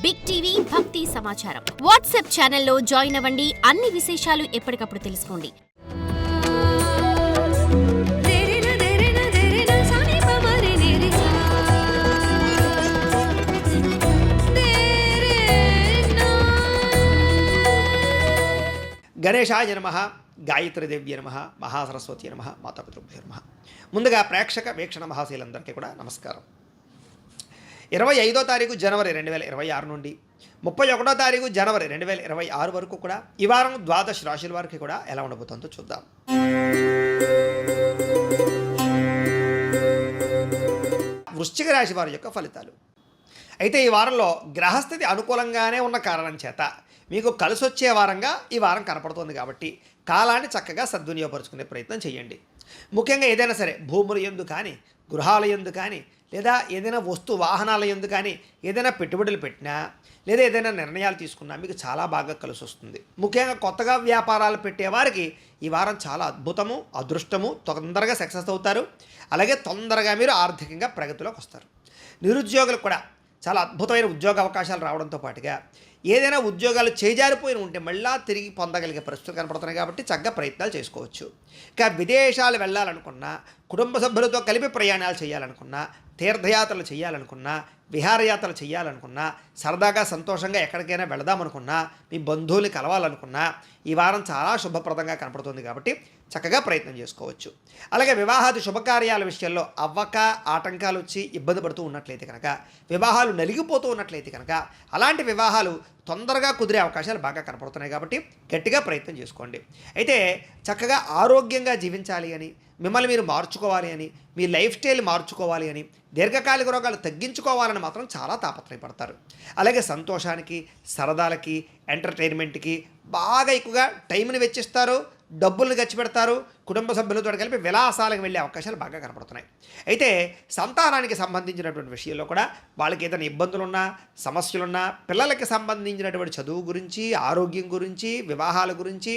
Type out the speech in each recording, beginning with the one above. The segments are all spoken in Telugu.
బిగ్ టీవీ భక్తి సమాచారం వాట్సాప్ ఛానల్లో జాయిన్ అవ్వండి. అన్ని విశేషాలు ఎప్పటికప్పుడు తెలుసుకోండి. గణేశాయ నమః, గాయత్రీదేవ్య నమః, మహాసరస్వతి నమః, మాతాపితృభ్యో నమః. ముందుగా ప్రేక్షక వీక్షణ మహాశీలందరికీ కూడా నమస్కారం. 25వ తారీఖు జనవరి 2026 నుండి 31వ తారీఖు జనవరి 2026 వరకు కూడా ఈ వారం ద్వాదశ రాశుల వారికి కూడా ఎలా ఉండబోతుందో చూద్దాం. వృశ్చిక రాశి వారి యొక్క ఫలితాలు. అయితే ఈ వారంలో గ్రహస్థితి అనుకూలంగానే ఉన్న కారణం చేత మీకు కలిసొచ్చే వారంగా ఈ వారం కనపడుతుంది కాబట్టి కాలాన్ని చక్కగా సద్వినియోగపరుచుకునే ప్రయత్నం చేయండి. ముఖ్యంగా ఏదైనా సరే భూముల యందు కానీ, గృహాల యందు కానీ, లేదా ఏదైనా వస్తు వాహనాల యందు కానీ ఏదైనా పెట్టుబడులు పెట్టినా, లేదా ఏదైనా నిర్ణయాలు తీసుకున్నా మీకు చాలా బాగా కలిసి వస్తుంది. ముఖ్యంగా కొత్తగా వ్యాపారాలు పెట్టేవారికి ఈ వారం చాలా అద్భుతము, అదృష్టము, తొందరగా సక్సెస్ అవుతారు. అలాగే తొందరగా మీరు ఆర్థికంగా ప్రగతిలోకి వస్తారు. నిరుద్యోగులకు కూడా చాలా అద్భుతమైన ఉద్యోగ అవకాశాలు రావడంతో పాటుగా ఏదైనా ఉద్యోగాలు చేజారిపోయిన ఉంటే మళ్ళా తిరిగి పొందగలిగే పరిస్థితులు కనపడుతున్నాయి కాబట్టి చక్కగా ప్రయత్నాలు చేసుకోవచ్చు. ఇక విదేశాలు వెళ్ళాలనుకున్నా, కుటుంబ సభ్యులతో కలిపి ప్రయాణాలు చేయాలనుకున్నా, తీర్థయాత్రలు చేయాలనుకున్నా, విహారయాత్రలు చేయాలనుకున్నా, సరదాగా సంతోషంగా ఎక్కడికైనా వెళదామనుకున్నా, మీ బంధువుల్ని కలవాలనుకున్నా ఈ వారం చాలా శుభప్రదంగా కనపడుతుంది కాబట్టి చక్కగా ప్రయత్నం చేసుకోవచ్చు. అలాగే వివాహాది శుభకార్యాల విషయంలో అవ్వక ఆటంకాలు వచ్చి ఇబ్బంది పడుతూ ఉన్నట్లయితే కనుక, వివాహాలు నలిగిపోతూ ఉన్నట్లయితే కనుక అలాంటి వివాహాలు తొందరగా కుదిరే అవకాశాలు బాగా కనపడుతున్నాయి కాబట్టి గట్టిగా ప్రయత్నం చేసుకోండి. అయితే చక్కగా ఆరోగ్యంగా జీవించాలి అని, మిమ్మల్ని మీరు మార్చుకోవాలి అని, మీ లైఫ్ స్టైల్ మార్చుకోవాలి అని, దీర్ఘకాలిక రోగాలు తగ్గించుకోవాలని మాత్రం చాలా తాపత్రయపడతారు. అలాగే సంతోషానికి, సరదాలకి, ఎంటర్టైన్మెంట్కి బాగా ఎక్కువగా టైంని వెచ్చిస్తారు, డబ్బులను ఖర్చు పెడతారు. కుటుంబ సభ్యులతో కలిపి విలాసాలకు వెళ్ళే అవకాశాలు బాగా కనపడుతున్నాయి. అయితే సంతానానికి సంబంధించినటువంటి విషయంలో కూడా వాళ్ళకి ఏదైనా ఇబ్బందులున్నా, సమస్యలున్నా, పిల్లలకి సంబంధించినటువంటి చదువు గురించి, ఆరోగ్యం గురించి, వివాహాల గురించి,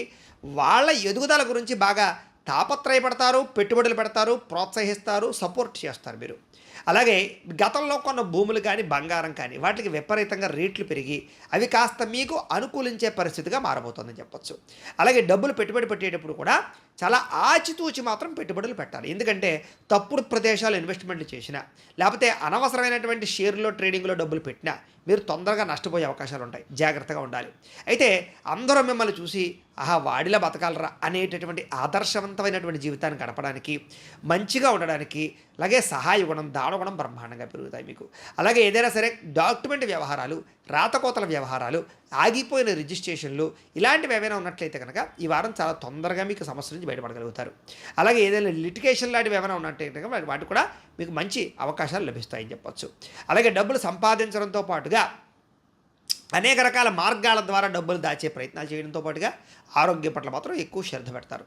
వాళ్ళ ఎదుగుదల గురించి బాగా తాపత్రయపడతారు, పెట్టుబడులు పెడతారు, ప్రోత్సహిస్తారు, సపోర్ట్ చేస్తారు మీరు. అలాగే గతంలో కొన్న భూములు కానీ, బంగారం కానీ వాటికి విపరీతంగా రేట్లు పెరిగి అవి కాస్త మీకు అనుకూలించే పరిస్థితిగా మారబోతుందని చెప్పొచ్చు. అలాగే డబ్బులు పెట్టుబడి పెట్టేటప్పుడు కూడా చాలా ఆచితూచి మాత్రం పెట్టుబడులు పెట్టాలి. ఎందుకంటే తప్పుడు ప్రదేశాలు ఇన్వెస్ట్మెంట్లు చేసినా, లేకపోతే అనవసరమైనటువంటి షేర్లో ట్రేడింగ్లో డబ్బులు పెట్టినా మీరు తొందరగా నష్టపోయే అవకాశాలు ఉంటాయి. జాగ్రత్తగా ఉండాలి. అయితే అందరూ మిమ్మల్ని చూసి ఆహా వాడిలా బతకాలరా అనేటటువంటి ఆదర్శవంతమైనటువంటి జీవితాన్ని గడపడానికి, మంచిగా ఉండడానికి, అలాగే సహాయ గుణం, దానగుణం బ్రహ్మాండంగా పెరుగుతాయి మీకు. అలాగే ఏదైనా సరే డాక్యుమెంట్ వ్యవహారాలు, రాతకోతల వ్యవహారాలు, ఆగిపోయిన రిజిస్ట్రేషన్లు ఇలాంటివి ఏమైనా ఉన్నట్లయితే కనుక ఈ వారం చాలా తొందరగా మీకు సమస్య నుంచి బయటపడగలుగుతారు. అలాగే ఏదైనా లిటిగేషన్ లాంటివి ఏమైనా ఉన్నట్లయితే కనుక వాటి కూడా మీకు మంచి అవకాశాలు లభిస్తాయని చెప్పొచ్చు. అలాగే డబ్బులు సంపాదించడంతో పాటుగా అనేక రకాల మార్గాల ద్వారా డబ్బులు దాచే ప్రయత్నాలు చేయడంతో పాటుగా ఆరోగ్యం పట్ల మాత్రం ఎక్కువ శ్రద్ధ పెడతారు.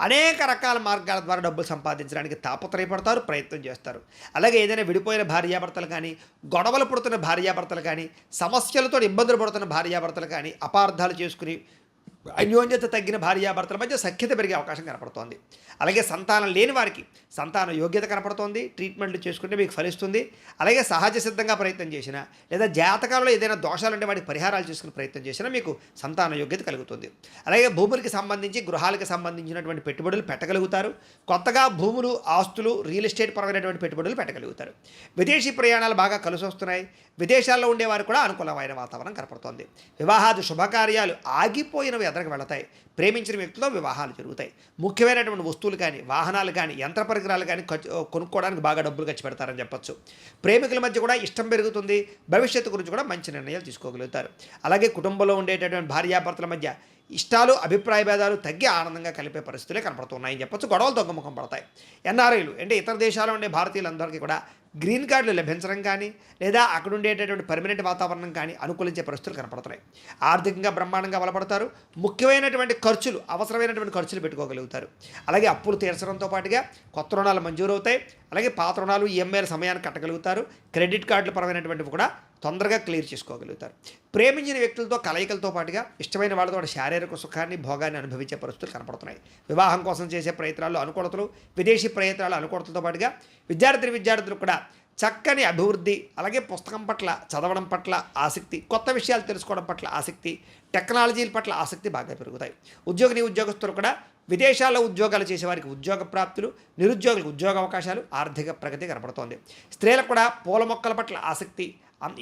అనేక రకాల మార్గాల ద్వారా డబ్బులు సంపాదించడానికి తాపత్రయపడతారు, ప్రయత్నం చేస్తారు. అలాగే ఏదైనా విడిపోయిన భార్యాభర్తలు కానీ, గొడవలు పడుతున్న భార్యాభర్తలు కానీ, సమస్యలతో ఇబ్బందులు పడుతున్న భార్యాభర్తలు కానీ అపార్థాలు చేసుకుని అన్యోన్యత తగ్గిన భార్యాభర్తల మధ్య సఖ్యత పెరిగే అవకాశం కనపడుతోంది. అలాగే సంతానం లేని వారికి సంతాన యోగ్యత కనపడుతోంది. ట్రీట్మెంట్లు చేసుకుంటే మీకు ఫలిస్తుంది. అలాగే సహజ సిద్ధంగా ప్రయత్నం చేసినా, లేదా జాతకాలలో ఏదైనా దోషాలుంటే వాటికి పరిహారాలు చేసుకునే ప్రయత్నం చేసినా మీకు సంతాన యోగ్యత కలుగుతుంది. అలాగే భూములకి సంబంధించి, గృహాలకు సంబంధించినటువంటి పెట్టుబడులు పెట్టగలుగుతారు. కొత్తగా భూములు, ఆస్తులు, రియల్ ఎస్టేట్ పరమైనటువంటి పెట్టుబడులు పెట్టగలుగుతారు. విదేశీ ప్రయాణాలు బాగా కలిసి వస్తున్నాయి. విదేశాల్లో ఉండేవారు కూడా అనుకూలమైన వాతావరణం కనపడుతోంది. వివాహాది శుభకార్యాలు ఆగిపోయినవి ఎదరకు వెళతాయి. ప్రేమించిన వ్యక్తులతో వివాహాలు జరుగుతాయి. ముఖ్యమైనటువంటి వస్తువులు కానీ, వాహనాలు కానీ, యంత్ర పరికరాలు కానీ కొనుక్కోవడానికి బాగా డబ్బులు ఖర్చు పెడతారని చెప్పొచ్చు. ప్రేమికుల మధ్య కూడా ఇష్టం పెరుగుతుంది. భవిష్యత్తు గురించి కూడా మంచి నిర్ణయాలు తీసుకోగలుగుతారు. అలాగే కుటుంబంలో ఉండేటటువంటి భార్యాభర్తల మధ్య ఇష్టాలు, అభిప్రాయ భేదాలు తగ్గి ఆనందంగా కలిపే పరిస్థితులే కనపడుతున్నాయని చెప్పొచ్చు. గొడవలు తగ్గుముఖం పడతాయి. ఎన్ఆర్ఐలు అంటే ఇతర దేశాల్లో ఉండే భారతీయులందరికీ కూడా గ్రీన్ కార్డులు లభించడం కానీ, లేదా అక్కడ ఉండేటటువంటి పర్మనెంట్ వాతావరణం కానీ అనుకూలించే పరిస్థితులు కనపడుతున్నాయి. ఆర్థికంగా బ్రహ్మాండంగా బలపడతారు. ముఖ్యమైనటువంటి ఖర్చులు, అవసరమైనటువంటి ఖర్చులు పెట్టుకోగలుగుతారు. అలాగే అప్పులు తీర్చడంతో పాటుగా కొత్త రుణాలు మంజూరు అవుతాయి. అలాగే పాత రుణాలు, ఈఎంఐల సమయాన్ని కట్టగలుగుతారు. క్రెడిట్ కార్డుల పరమైనటువంటివి కూడా తొందరగా క్లియర్ చేసుకోగలుగుతారు. ప్రేమించిన వ్యక్తులతో కలయికలతో పాటుగా ఇష్టమైన వాళ్ళతో శారీరక సుఖాన్ని, భోగాన్ని అనుభవించే పరిస్థితులు కనపడుతున్నాయి. వివాహం కోసం చేసే ప్రయత్నాల్లో అనుకూలతలు, విదేశీ ప్రయత్నాలు అనుకూలతలతో పాటుగా విద్యార్థులకు కూడా చక్కని అభివృద్ధి, అలాగే పుస్తకం పట్ల, చదవడం పట్ల ఆసక్తి, కొత్త విషయాలు తెలుసుకోవడం పట్ల ఆసక్తి, టెక్నాలజీల పట్ల ఆసక్తి బాగా పెరుగుతాయి. ఉద్యోగస్తులు కూడా విదేశాల్లో ఉద్యోగాలు చేసేవారికి ఉద్యోగ ప్రాప్తులు, నిరుద్యోగులకు ఉద్యోగ అవకాశాలు, ఆర్థిక ప్రగతి కనపడుతోంది. స్త్రీలకు కూడా పూల మొక్కల పట్ల ఆసక్తి,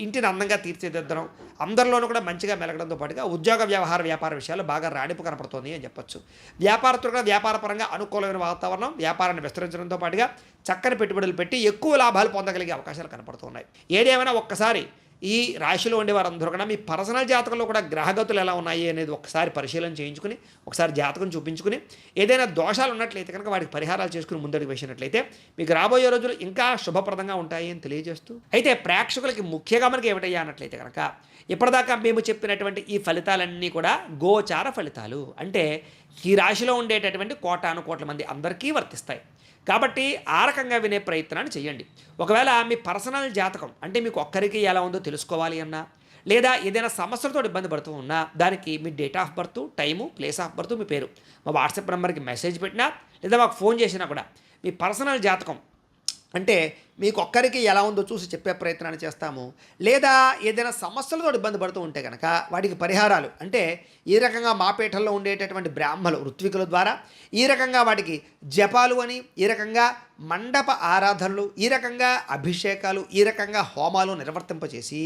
ఇంటిని అందంగా తీర్చిదిద్దడం, అందరిలోనూ కూడా మంచిగా మెలగడంతో పాటుగా ఉద్యోగ వ్యాపార విషయాలు బాగా రాణింపు కనపడుతోంది అని చెప్పొచ్చు. వ్యాపారస్తులు కూడా వ్యాపారపరంగా అనుకూలమైన వాతావరణం, వ్యాపారాన్ని విస్తరించడంతో పాటుగా చక్కని పెట్టుబడులు పెట్టి ఎక్కువ లాభాలు పొందగలిగే అవకాశాలు కనపడుతున్నాయి. ఏదేమైనా ఒక్కసారి ఈ రాశిలో ఉండే వారందరూ కూడా మీ పర్సనల్ జాతకంలో కూడా గ్రహగతులు ఎలా ఉన్నాయి అనేది ఒకసారి పరిశీలన చేయించుకుని, ఒకసారి జాతకం చూపించుకుని, ఏదైనా దోషాలు ఉన్నట్లయితే కనుక వాటికి పరిహారాలు చేసుకుని ముందడుగు వేసినట్లయితే మీకు రాబోయే రోజులు ఇంకా శుభప్రదంగా ఉంటాయి అని తెలియజేస్తూ, అయితే ప్రేక్షకులకి ముఖ్యంగా మనకి ఏమిటయ్యా అన్నట్లయితే కనుక ఇప్పటిదాకా మేము చెప్పినటువంటి ఈ ఫలితాలన్నీ కూడా గోచార ఫలితాలు, అంటే ఈ రాశిలో ఉండేటటువంటి కోటాను కోట్ల మంది అందరికీ వర్తిస్తాయి. కాబట్టి ఆ రకంగా వినే ప్రయత్నాన్ని చేయండి. ఒకవేళ మీ పర్సనల్ జాతకం అంటే మీకు ఒక్కరికి ఎలా ఉందో తెలుసుకోవాలి అన్నా, లేదా ఏదైనా సమస్యలతో ఇబ్బంది పడుతూ ఉన్నా, దానికి మీ date of birth, time, place of birth, మీ పేరు మా వాట్సాప్ నెంబర్కి మెసేజ్ పెట్టినా, లేదా మాకు ఫోన్ చేసినా కూడా మీ పర్సనల్ జాతకం అంటే మీకు ఒక్కరికి ఎలా ఉందో చూసి చెప్పే ప్రయత్నాన్ని చేస్తాము. లేదా ఏదైనా సమస్యలతో ఇబ్బంది పడుతూ ఉంటే కనుక వాటికి పరిహారాలు అంటే ఈ రకంగా మా పీఠంలో ఉండేటటువంటి బ్రాహ్మలు, ఋత్వికుల ద్వారా ఈ రకంగా వాటికి జపాలు అని, ఈ రకంగా మండప ఆరాధనలు, ఈ రకంగా అభిషేకాలు, ఈ రకంగా హోమాలు నిర్వర్తింపచేసి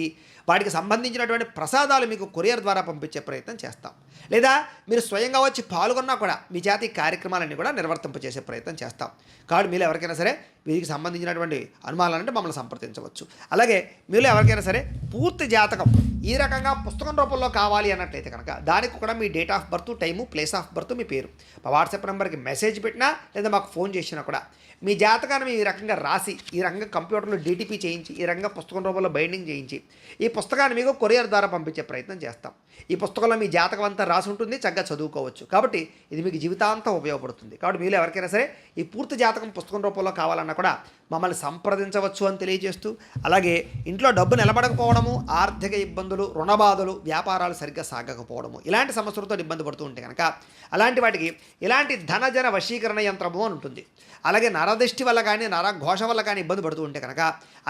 వాటికి సంబంధించినటువంటి ప్రసాదాలు మీకు కొరియర్ ద్వారా పంపించే ప్రయత్నం చేస్తాం. లేదా మీరు స్వయంగా వచ్చి పాల్గొన్నా కూడా మీ జాతి కార్యక్రమాలన్నీ కూడా నిర్వర్తింపచేసే ప్రయత్నం చేస్తాం. కాబట్టి మీరు ఎవరికైనా సరే వీరికి సంబంధించినటువంటి అనుమానాలంటే మమ్మల్ని సంప్రదించవచ్చు. అలాగే మీరు ఎవరికైనా సరే పూర్తి జాతకం ఈ రకంగా పుస్తకం రూపంలో కావాలి అన్నట్లయితే కనుక దానికి కూడా మీ date of birth, time, place of birth, మీ పేరు మా వాట్సాప్ నెంబర్కి మెసేజ్ పెట్టినా, లేదా మాకు ఫోన్ చేసినా కూడా మీ జాతకాన్ని ఈ రకంగా రాసి, ఈ రకంగా కంప్యూటర్లో డీటీపీ చేయించి, ఈ రకంగా పుస్తకం రూపంలో బైండింగ్ చేయించి ఈ పుస్తకాన్ని మీకు కొరియర్ ద్వారా పంపించే ప్రయత్నం చేస్తాం. ఈ పుస్తకంలో మీ జాతకం అంతా రాసి ఉంటుంది, చక్కగా చదువుకోవచ్చు. కాబట్టి ఇది మీకు జీవితాంతం ఉపయోగపడుతుంది. కాబట్టి మీరు ఎవరికైనా సరే ఈ పూర్తి జాతకం పుస్తకం రూపంలో కావాలన్నా కూడా మమ్మల్ని సంప్రదించవచ్చు అని తెలియజేస్తూ, అలాగే ఇంట్లో డబ్బు నిలబడకపోవడము, ఆర్థిక ఇబ్బందులు, రుణబాధలు, వ్యాపారాలు సరిగ్గా సాగకపోవడము, ఇలాంటి సమస్యలతో ఇబ్బంది పడుతూ ఉంటే కనుక అలాంటి వాటికి ఇలాంటి ధనజన వశీకరణ యంత్రము అని ఉంటుంది. అలాగే నరదృష్టి వల్ల కానీ, నరఘోష వల్ల కానీ ఇబ్బంది పడుతూ ఉంటే కనుక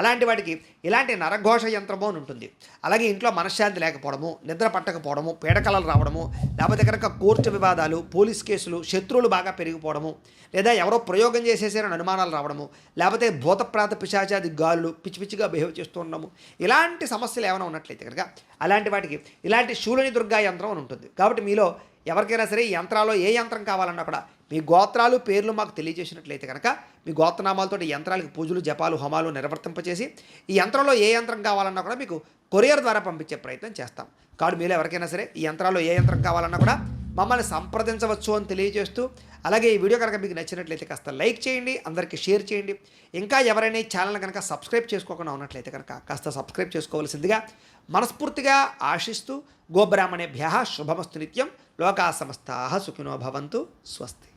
అలాంటి వాటికి ఇలాంటి నరఘోష యంత్రము అని ఉంటుంది. అలాగే ఇంట్లో మనశ్శాంతి లేకపోవడము, నిద్ర పట్టకపోవడము, పీడకలలు రావడము, లేకపోతే కనుక కోర్టు వివాదాలు, పోలీస్ కేసులు, శత్రువులు బాగా పెరిగిపోవడము, లేదా ఎవరో ప్రయోగం చేసేసారని అనుమానాలు రావడము, లేకపోతే భూతప్రాత పిశాచాది గాలులు పిచ్చిగా బిహేవ్ చేస్తూ ఉండడము, ఇలాంటి సమస్యలు ఏమైనా ఉన్నట్లయితే కనుక అలాంటి వాటికి ఇలాంటి శూలిని దుర్గా యంత్రం అని ఉంటుంది. కాబట్టి మీలో ఎవరికైనా సరే ఈ యంత్రాల్లో ఏ యంత్రం కావాలన్నా కూడా మీ గోత్రాలు, పేర్లు మాకు తెలియజేసినట్లయితే కనుక మీ గోత్రనామాలతో ఈ యంత్రాలకు పూజలు, జపాలు, హోమాలు నిర్వర్తింపచేసి ఈ యంత్రంలో ఏ యంత్రం కావాలన్నా కూడా మీకు కొరియర్ ద్వారా పంపించే ప్రయత్నం చేస్తాం. కాబట్టి మీరు ఎవరికైనా సరే ఈ యంత్రాల్లో ఏ యంత్రం కావాలన్నా కూడా మమ్మల్ని సంప్రదించవచ్చు అని తెలియజేస్తూ, అలాగే ఈ వీడియో కనుక మీకు నచ్చినట్లయితే కాస్త లైక్ చేయండి, అందరికీ షేర్ చేయండి. ఇంకా ఎవరైనా ఈ ఛానల్ కనుక సబ్స్క్రైబ్ చేసుకోకుండా ఉన్నట్లయితే కనుక కాస్త సబ్స్క్రైబ్ చేసుకోవాల్సిందిగా మనస్ఫూర్తిగా ఆశిస్తూ, గోబ్రాహ్మణేభ్యః శుభమస్తు నిత్యం, లోకా సమస్తాః సుఖినో భవంతు, స్వస్తి.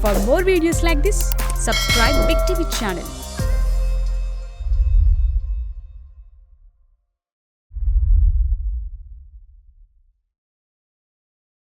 For more videos like this, subscribe Big TV channel.